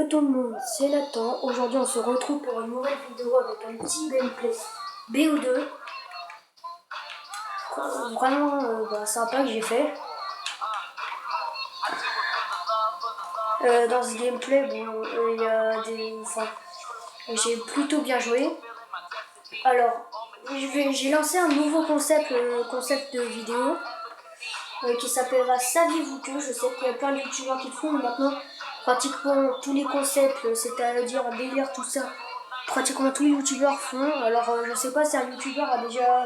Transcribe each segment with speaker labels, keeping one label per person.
Speaker 1: Yo tout le monde, c'est Nathan. Aujourd'hui on se retrouve pour une nouvelle vidéo avec un petit gameplay BO2. Vraiment sympa que j'ai fait. Dans ce gameplay, bon, il y a des. Enfin, j'ai plutôt bien joué. Alors, j'ai lancé un nouveau concept de vidéo qui s'appellera Saviez-vous que. Je sais qu'il y a plein de youtubeurs qui le font, mais maintenant pratiquement tous les concepts, c'est-à-dire délire, tout ça, pratiquement tous les youtubeurs font. Alors je sais pas si un youtubeur a déjà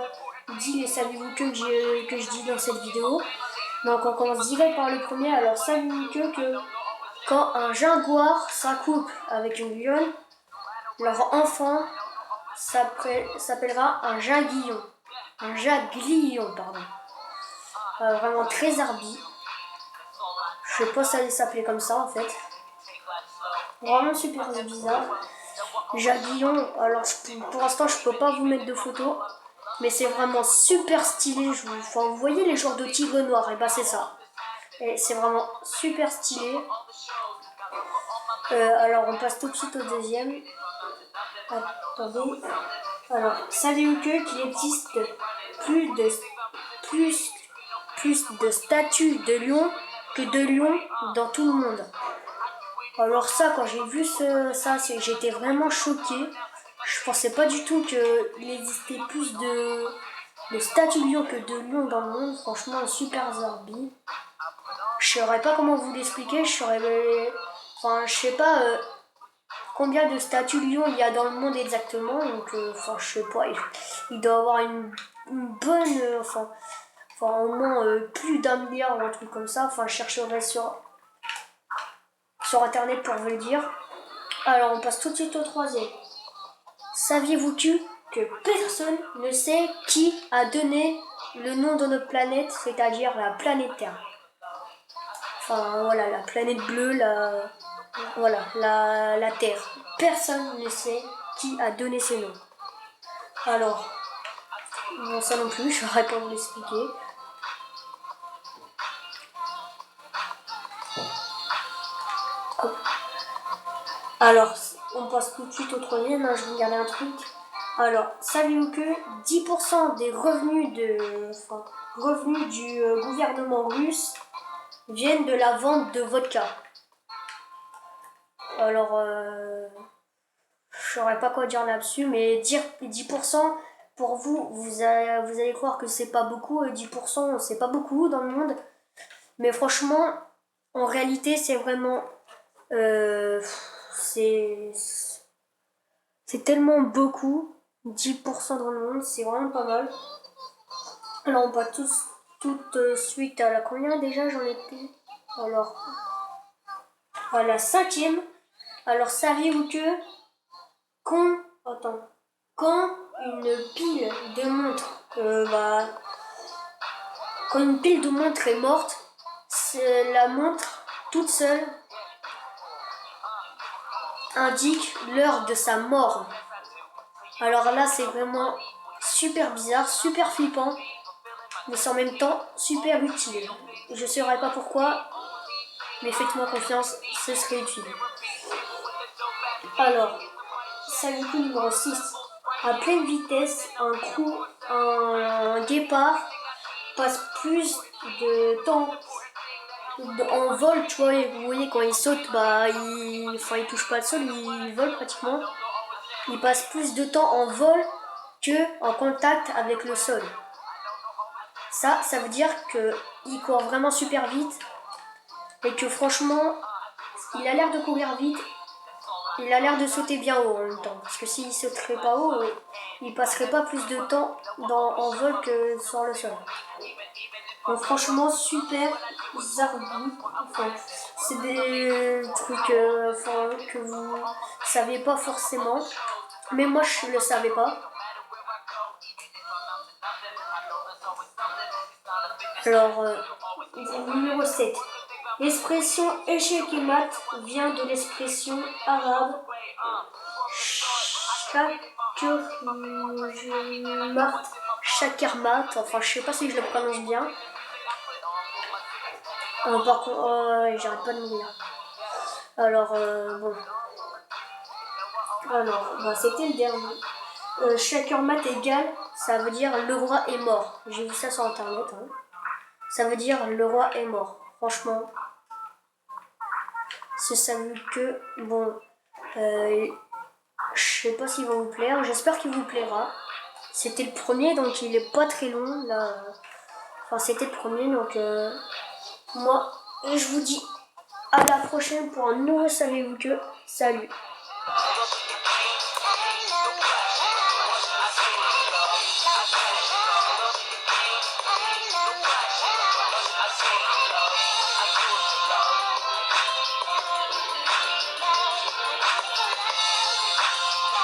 Speaker 1: dit les saviez-vous que je dis dans cette vidéo. Donc on commence direct par le premier. Alors saviez-vous que quand un jaguar s'accouple avec une lionne, leur enfant s'appellera un jaguillon. Un jaglion, pardon. Vraiment très arbi. Je sais pas si ça allait s'appeler comme ça en fait. Vraiment super bizarre. Jaguillon, alors pour l'instant je peux pas vous mettre de photos, mais c'est vraiment super stylé. Enfin, vous voyez les genres de tigre noir, et bah c'est ça. Et c'est vraiment super stylé. Alors on passe tout de suite au deuxième. Attendez. Alors, savez-vous qu'il existe plus de statues de lions que de lions dans tout le monde? Alors ça, quand j'ai vu ça, j'étais vraiment choquée. Je pensais pas du tout qu'il existait plus de statues de lions que de lions dans le monde. Franchement, super zarbi. Je saurais pas comment vous l'expliquer. Enfin, je sais pas combien de statues de lions il y a dans le monde exactement. Donc, enfin, je sais pas. Il doit avoir une bonne, enfin, au moins plus d'un milliard ou un truc comme ça. Enfin, je chercherai sur internet pour vous le dire. Alors on passe tout de suite au troisième. Saviez-vous que personne ne sait qui a donné le nom de notre planète, c'est-à-dire la planète Terre? Enfin voilà, la planète bleue, la Terre. Personne ne sait qui a donné ce nom. Alors, bon, ça non plus, je n'aurais pas vous l'expliquer. Alors, on passe tout de suite au troisième, je vais regarder un truc. Alors, saviez-vous que 10% des revenus du gouvernement russe viennent de la vente de vodka? Alors, je saurais pas quoi dire là-dessus, mais dire 10%, pour vous, vous allez croire que c'est pas beaucoup, 10% c'est pas beaucoup dans le monde. Mais franchement, en réalité, c'est vraiment... c'est tellement beaucoup, 10% dans le monde, c'est vraiment pas mal. Alors on va tout de suite à la combien déjà j'en étais? Alors, à la cinquième. Alors saviez-vous que quand une pile de montres quand une pile de montres est morte, c'est la montre toute seule indique l'heure de sa mort. Alors là, c'est vraiment super bizarre, super flippant, mais c'est en même temps super utile. Je ne saurais pas pourquoi, mais faites-moi confiance, ce serait utile. Alors, saviez-vous numéro 6. À pleine vitesse, un guépard passe plus de temps en vol, tu vois, vous voyez quand il saute, il touche pas le sol, il vole pratiquement. Il passe plus de temps en vol que en contact avec le sol. Ça veut dire qu'il court vraiment super vite et que franchement, il a l'air de courir vite, il a l'air de sauter bien haut en même temps. Parce que s'il sauterait pas haut, il passerait pas plus de temps en vol que sur le sol. Donc franchement, super zarbi. Enfin, c'est des trucs que vous savez pas forcément. Mais moi, je le savais pas. Alors, numéro 7. L'expression échec et mat vient de l'expression arabe shakermat. Enfin, je sais pas si je le prononce bien. Par contre, j'arrête pas de mourir. Alors, bon. Alors, bah, c'était le dernier. Checkmate égal, ça veut dire le roi est mort. J'ai vu ça sur internet. Hein. Ça veut dire le roi est mort. Franchement, c'est ça que. Bon, je sais pas s'il va vous plaire. J'espère qu'il vous plaira. C'était le premier, donc il est pas très long. Là. Enfin, c'était le premier, donc moi. Et je vous dis à la prochaine pour un nouveau Savez-vous que. Salut!